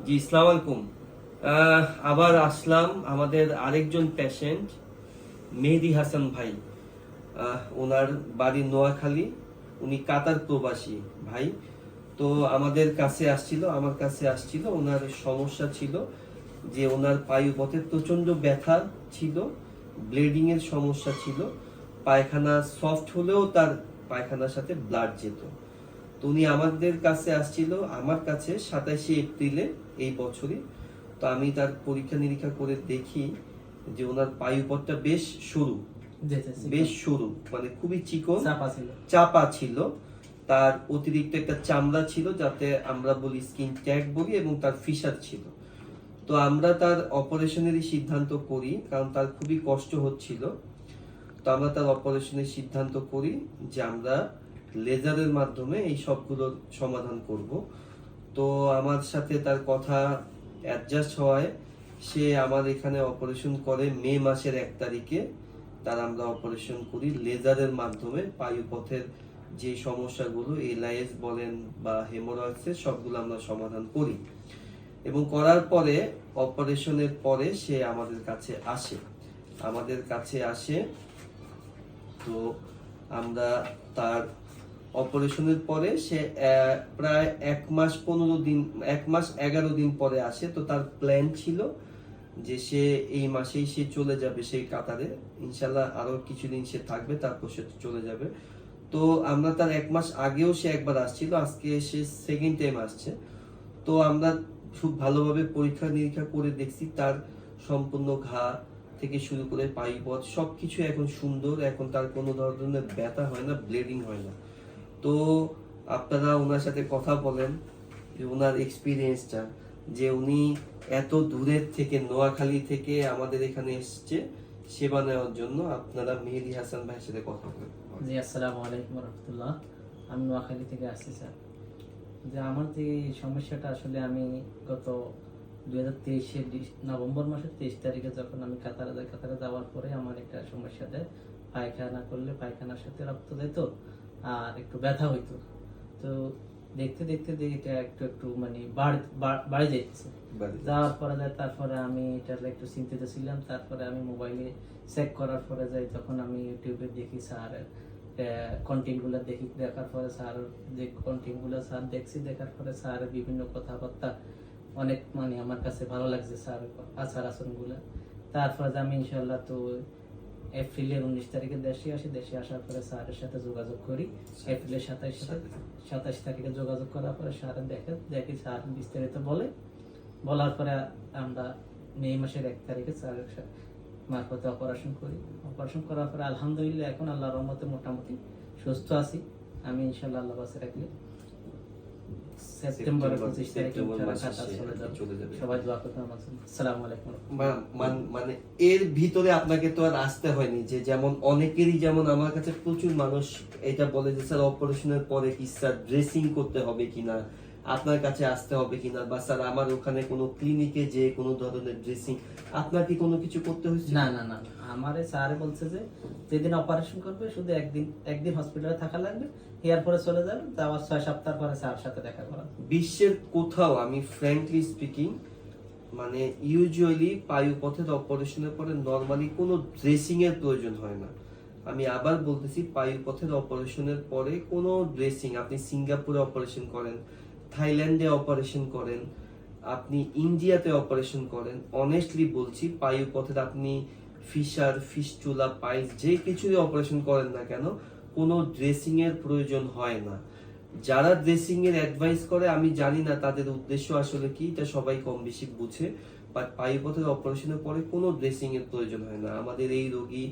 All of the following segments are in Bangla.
জি, আসসালামু আলাইকুম। আবার আসলাম আমাদের আরেকজন পেশেন্ট মেহেদী হাসান ভাই। ওনার বাড়ি নোয়াখালী, উনি কাতার প্রবাসী ভাই। তো আমার কাছে আসছিল। ওনার সমস্যা ছিল যে ওনার পায়ুপথে প্রচন্ড ব্যথা ছিল, ব্লিডিং এর সমস্যা ছিল, পায়খানা সফট হলেও তার পায়খানার সাথে ব্লাড যেত। তো উনি আমাদের কাছে আসছিল, আমার কাছে 27শে এপ্রিলে এই বছরই। তো আমি তার পরীক্ষা নিরীক্ষা করে দেখি যে ওনার পায়ুপথটা বেশ সরু, মানে খুবই চিকন, চাপা ছিল। তার অতিরিক্ত একটা চামড়া ছিল, যাতে আমরা বলি স্কিন ট্যাগ বলি, এবং তার ফিশার ছিল। তো আমরা তার অপারেশনেরই সিদ্ধান্ত করি, কারণ তার খুবই কষ্ট হচ্ছিল। তো আমরা তার অপারেশনের সিদ্ধান্ত করি যে আমরা লেজারের মাধ্যমে এই সবগুলোর সমাধান করব। তো আমার সাথে তার কথা অ্যাডজাস্ট হওয়ায় সে আমার এখানে অপারেশন করে মে মাসের 1 তারিখে। তার আমরা অপারেশন করি লেজারের মাধ্যমে। পায়ুপথের যে সমস্যাগুলো এলআইএস বলেন বা হেমোরয়েডসের, সবগুলো আমরা সমাধান করি। এবং করার পরে, অপারেশনের পরে সে আমাদের কাছে আসে। তো আমরা তার অপারেশনের পরে সে প্রায় 1 মাস 11 দিন পরে আসে। তো তার প্ল্যান ছিল যে সে এই মাসেই সে চলে যাবে সেই কাতারে। ইনশাল্লাহ আরো কিছুদিন সে থাকবে, তারপর সে চলে যাবে। তো আমরা তার 1 মাস আগেও সে একবার আসছিল, আজকে সে সেকেন্ড টাইম আসছে। তো আমরা খুব ভালোভাবে পরীক্ষা নিরীক্ষা করে দেখছি তার সম্পূর্ণ ঘা থেকে শুরু করে পায়ুপথ সবকিছু এখন সুন্দর। এখন তার কোনো ধরনের ব্যথা হয় না, ব্লিডিং হয় না। তো আপনারা ওনার সাথে কথা বলেন যে ওনার এক্সপিরিয়েন্সটা, যে উনি এত দূরের থেকে, নোয়াখালী থেকে আমাদের এখানে এসছে সেবা নেওয়ার জন্য। আপনারা মেহেদী হাসান ভাইয়ের সাথে কথা বলেন। জি, আসসালামু আলাইকুম রহমতুল্লাহ। আমি নোয়াখালী থেকে আসছি স্যার। যে আমার যে সমস্যাটা, আসলে আমি গত 2023-এর নভেম্বর মাসের 23 তারিখে যখন আমি কাতারে যাওয়ার পরে আমার একটা সমস্যা দেয়। পায়খানা করলে পায়খানার সাথে রক্ত যেত আর একটু ব্যথা হইতো। তো দেখতে দেখতে এটা একটু একটু মানে বাড়ে যাচ্ছে। যাওয়ার পরে তারপরে আমি এটার একটু চিন্তিত ছিলাম। তারপরে আমি মোবাইলে চেক করার পরে যাই, তখন আমি ইউটিউবে দেখি স্যার কন্টেন্টগুলো দেখার পরে স্যার যে কন্টেন্টগুলো স্যার দেখছি, দেখার পরে স্যার বিভিন্ন কথাবার্তা অনেক মানে আমার কাছে ভালো লাগছে স্যার আচার আচরণগুলো। তারপরে আমি ইনশাল্লাহ তো এপ্রিলের 19 তারিখে দেশে আসার পরে স্যারের সাথে যোগাযোগ করি। এপ্রিলের 27 তারিখে যোগাযোগ করার পরে স্যার দেখি স্যার বিস্তারিত বলার পরে আমরা মে মাসের 1 তারিখে স্যারের মারফতে অপারেশন করি। অপারেশন করার পরে আলহামদুলিল্লাহ এখন আল্লাহর রহমতে মোটামুটি সুস্থ আছি। আমি ইনশাল্লাহ আল্লাহ পাশে রাখলে সেপ্টেম্বরের 25 তারিখে চলে যাবে। সবাই দোয়া করবেন আমার জন্য। আসসালামু আলাইকুম। মানে এর ভিতরে আপনাকে তো আর আসতে হয়নি, যে যেমন অনেকেরই, যেমন আমার কাছে প্রচুর মানুষ এটা বলে যে স্যার অপারেশনের পরে কি স্যার ড্রেসিং করতে হবে কিনা, আপনার কাছে আসতে হবে কিনা, বা স্যার আমার ওখানে কোনো ক্লিনিকে যে কোনো ধরনের ড্রেসিং, আপনার কি কোনো কিছু করতে হয়েছে? না না না, আমারে স্যার বলছে যে যেদিন অপারেশন করবে শুধু একদিন হসপিটালে থাকা লাগবে, এরপরে চলে যাবে। আবার 6 সপ্তাহ পরে স্যার সাথে দেখা করা। বিশ্বের কোথাও, আমি ফ্র্যাঙ্কলি স্পিকিং, মানে ইউজুয়ালি পায়ুপথের অপারেশনের পরে নরমালি কোনো ড্রেসিং এর প্রয়োজন হয় না। আমি আবার বলতেছি, পায়ুপথের অপারেশনের পরে কোনো ড্রেসিং, আপনি সিঙ্গাপুরে অপারেশন করেন, থাইল্যান্ডে অপারেশন করেন, আপনি ইন্ডিয়াতে অপারেশন করেন, অনেস্টলি বলছি পায়ুপথের আপনি ফিশার, ফিস্টুলা, পাইলস যে কিছুই অপারেশন করেন না কেন, কোনো ড্রেসিং এর প্রয়োজন হয় না। যারা ড্রেসিং এর অ্যাডভাইস করে, আমি জানি না তাদের উদ্দেশ্য আসলে কি, এটা সবাই কম বেশি বুঝে। বাট পায়ুপথের অপারেশনের পরে কোনো ড্রেসিং এর প্রয়োজন হয় না। আমাদের এই রোগী,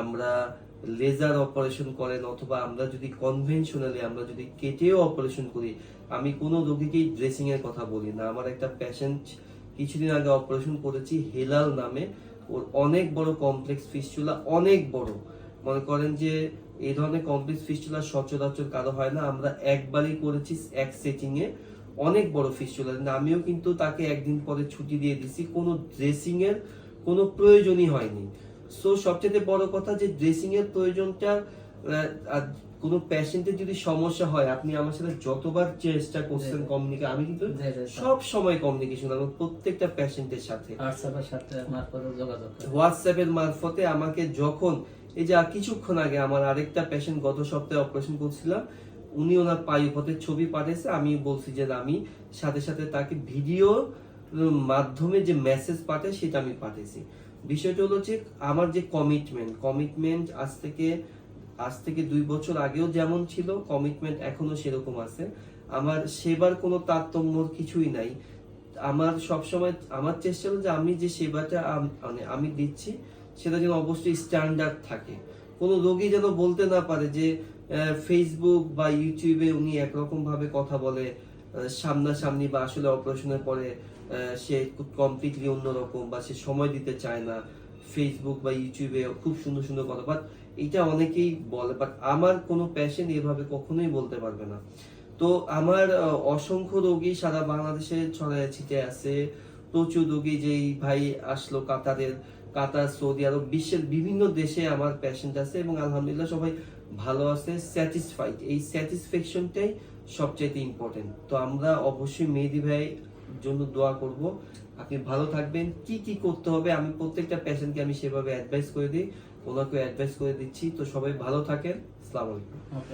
আমরা লেজার অপারেশন করেন অথবা আমরা যদি কনভেনশনালি, আমরা যদি কেটেও অপারেশন করি, আমি কোনো রোগীকেই ড্রেসিং এর কথা বলি না। আমার একটা পেশেন্ট কিছুদিন আগে অপারেশন করেছি, হেলাল নামে, ওর অনেক বড় কমপ্লেক্স ফিস্টুলা, অনেক বড়। মনে করেন যে এই ধরনের কমপ্লেক্স ফিস্টুলা সচরাচর কারো হয় না। আমরা একবারই করেছি, এক সেটিং এ, অনেক বড় ফিস্টুলা। আমিও কিন্তু তাকে একদিন পরে ছুটি দিয়ে দিছি, কোনো ড্রেসিং এর কোনো প্রয়োজনই হয়নি। সো সবচেয়ে বড় কথা যে ড্রেসিং এর প্রয়োজনটা কোনো পেশেন্টের যদি সমস্যা হয়, আপনি আমার সাথে যতবার চেষ্টা করছেন কমিউনিকেট, আমি কিন্তু জি, জি, স্যার। সব সময় কমিউনিকেশন আমার প্রত্যেকটা পেশেন্টের সাথে। হোয়াটসঅ্যাপের সাথে মারফতে যোগাযোগ করে। হোয়াটসঅ্যাপের মারফতে আমাকে যখন, এই যে আর কিছুক্ষণ আগে আমার আরেকটা পেশেন্ট গত সপ্তাহে অপারেশন করছিলাম, উনি ওনার পায়ুপথের ছবি পাঠিয়েছে, আমি বলছি যে আমি সাথে সাথে তাকে ভিডিও মাধ্যমে যে মেসেজ পাঠায় সেটা আমি পাঠিয়েছি। বিষয়টা হলো যে আমার যে কমিটমেন্ট আজ থেকে 2 বছর আগেও যেমন ছিল, কমিটমেন্ট এখনো সেরকম আছে। আমার সেবার কোনো তারতম্যর কিছুই নাই। আমার সবসময় আমার চেষ্টা হলো যে আমি যে সেবাটা মানে আমি দিচ্ছি সেটা যেন অবশ্যই স্ট্যান্ডার্ড থাকে। কোনো রোগী যেন বলতে না পারে যে ফেসবুক বা ইউটিউবে উনি একরকম ভাবে কথা বলে, সামনাসামনি বা আসলে অপারেশনের পরে সে কমপ্লিটলি অন্যরকম, বা সে সময় দিতে চায় না। ফেসবুক বা ইউটিউবে খুব সুন্দর সুন্দর কথা, বাট এটা অনেকেই বলে, বাট আমার কোনো পেশেন্ট এভাবে কখনোই বলতে পারবে না। তো আমার অসংখ্য রোগী সারা বাংলাদেশে ছড়ায় ছিটিয়ে আছে। প্রচুর রোগী, যেই ভাই আসলো কাতার, সৌদি আরব, বিশ্বের বিভিন্ন দেশে আমার পেশেন্ট আছে, এবং আলহামদুলিল্লাহ সবাই ভালো আছে, স্যাটিসফাইড। এই স্যাটিসফ্যাকশনটাই সবচেয়ে ইম্পর্টেন্ট। তো আমরা অবশ্যই মেহেদী ভাই জন্য দোয়া করব। আপনি ভালো থাকবেন। কি কি করতে হবে আমি প্রত্যেকটা পেশেন্টকে আমি সেভাবে অ্যাডভাইস করে দিই, ওনাকে অ্যাডভাইস করে দিচ্ছি। তো সবাই ভালো থাকেন। আসসালামু আলাইকুম। ওকে,